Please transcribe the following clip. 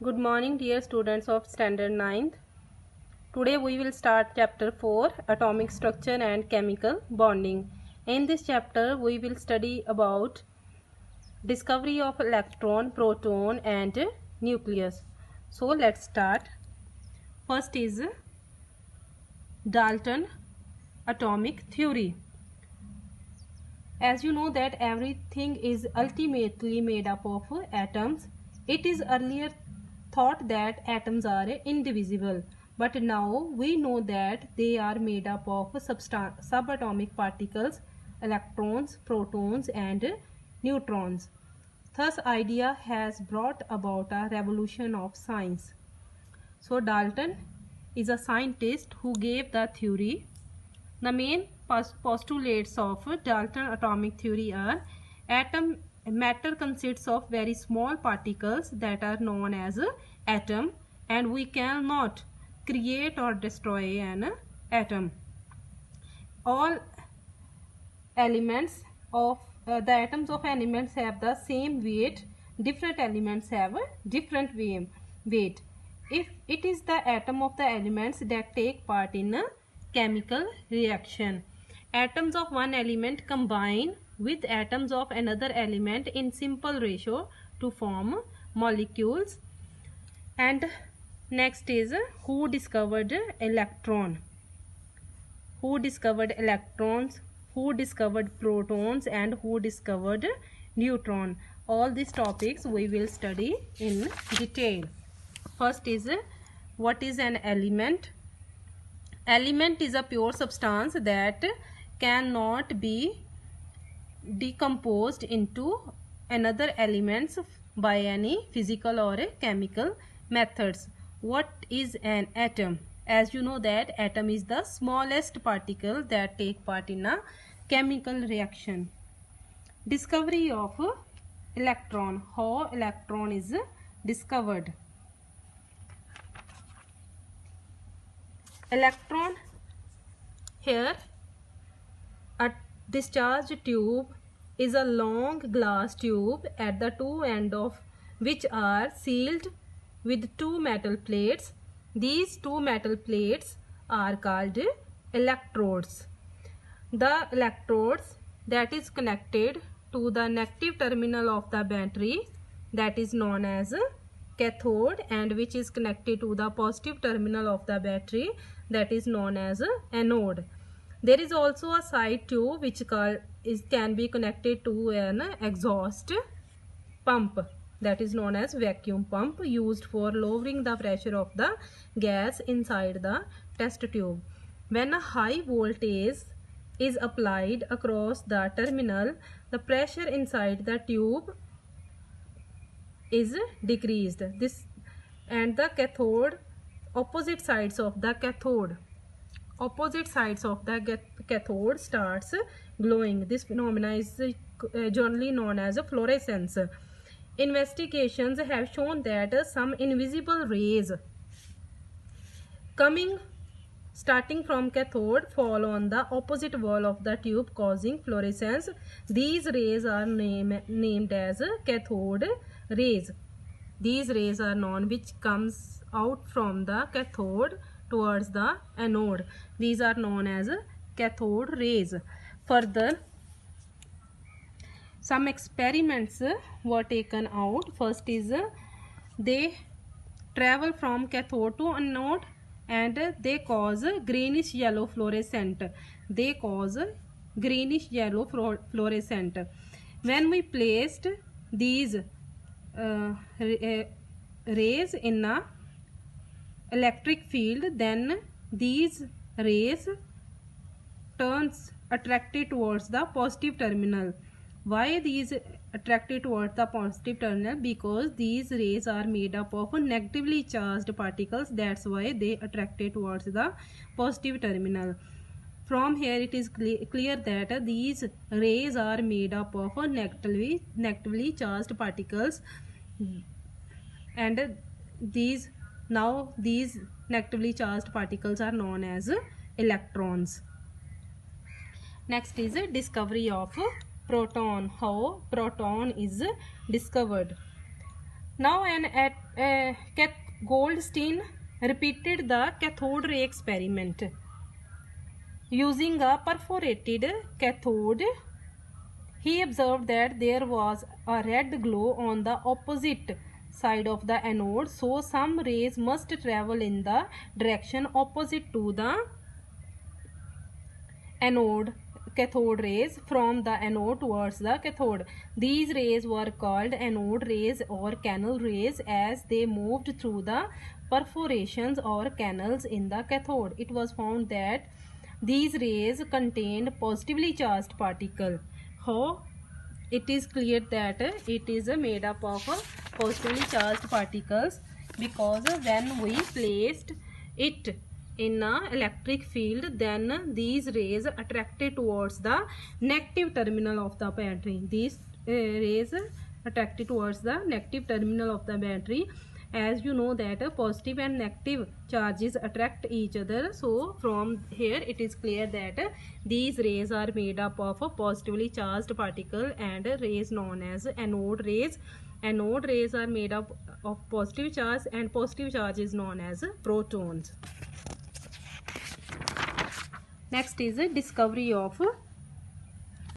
Good morning, dear students of Standard 9th. Today we will start chapter 4, Atomic Structure and Chemical Bonding. In this chapter we will study about discovery of electron, proton and nucleus. So let's start. First is Dalton atomic theory. As you know that everything is ultimately made up of atoms, it is earlier thought that atoms are indivisible, but now we know that they are made up of subatomic particles, electrons, protons and neutrons. Thus idea has brought about a revolution of science. So Dalton is a scientist who gave the theory. The main postulates of Dalton atomic theory are: matter consists of very small particles that are known as atom, and we cannot create or destroy an atom. All elements of the atoms of elements have the same weight. Different elements have a different weight. If it is the atom of the elements that take part in a chemical reaction, atoms of one element combine with atoms of another element in simple ratio to form molecules. And next is who discovered electron, who discovered electrons, who discovered protons and who discovered neutron. All these topics we will study in detail. First is what is an element? Element is a pure substance that cannot be decomposed into another elements by any physical or chemical methods. What is an atom? As you know that atom is the smallest particle that take part in a chemical reaction. Discovery of electron. How electron is discovered? Electron, here a discharge tube is a long glass tube at the two ends of which are sealed with two metal plates. These two metal plates are called electrodes. The electrodes that is connected to the negative terminal of the battery, that is known as cathode, and which is connected to the positive terminal of the battery, that is known as anode. There is also a side tube which can be connected to an exhaust pump, that is known as vacuum pump, used for lowering the pressure of the gas inside the test tube. When a high voltage is applied across the terminal, the pressure inside the tube is decreased. This and the cathode, opposite sides of the cathode starts glowing. This phenomena is generally known as fluorescence. Investigations have shown that some invisible rays starting from cathode fall on the opposite wall of the tube, causing fluorescence. These rays are named as cathode rays. These rays are known which comes out from the cathode towards the anode. These are known as cathode rays. Further, some experiments were taken out. First is they travel from cathode to anode and they cause greenish yellow fluorescent. When we placed these rays in a electric field, then these rays turns attracted towards the positive terminal. Why these attracted towards the positive terminal? Because these rays are made up of negatively charged particles. That's why they attracted towards the positive terminal. From here it is clear that these rays are made up of negatively charged particles, and these negatively charged particles are known as electrons. Next is discovery of proton. How proton is discovered? Now Goldstein repeated the cathode ray experiment using a perforated cathode. He observed that there was a red glow on the opposite side of the anode, so some rays must travel in the direction opposite to the anode. Cathode rays from the anode towards the cathode. These rays were called anode rays or canal rays as they moved through the perforations or canals in the cathode. It was found that these rays contained positively charged particle. How? It is clear that it is made up of positively charged particles, because when we placed it in an electric field, then these rays attracted towards the negative terminal of the battery. These rays attracted towards the negative terminal of the battery. As you know that positive and negative charges attract each other, so from here it is clear that these rays are made up of a positively charged particle and rays known as anode rays. Anode rays are made up of positive charge, and positive charge is known as protons. Next is the discovery of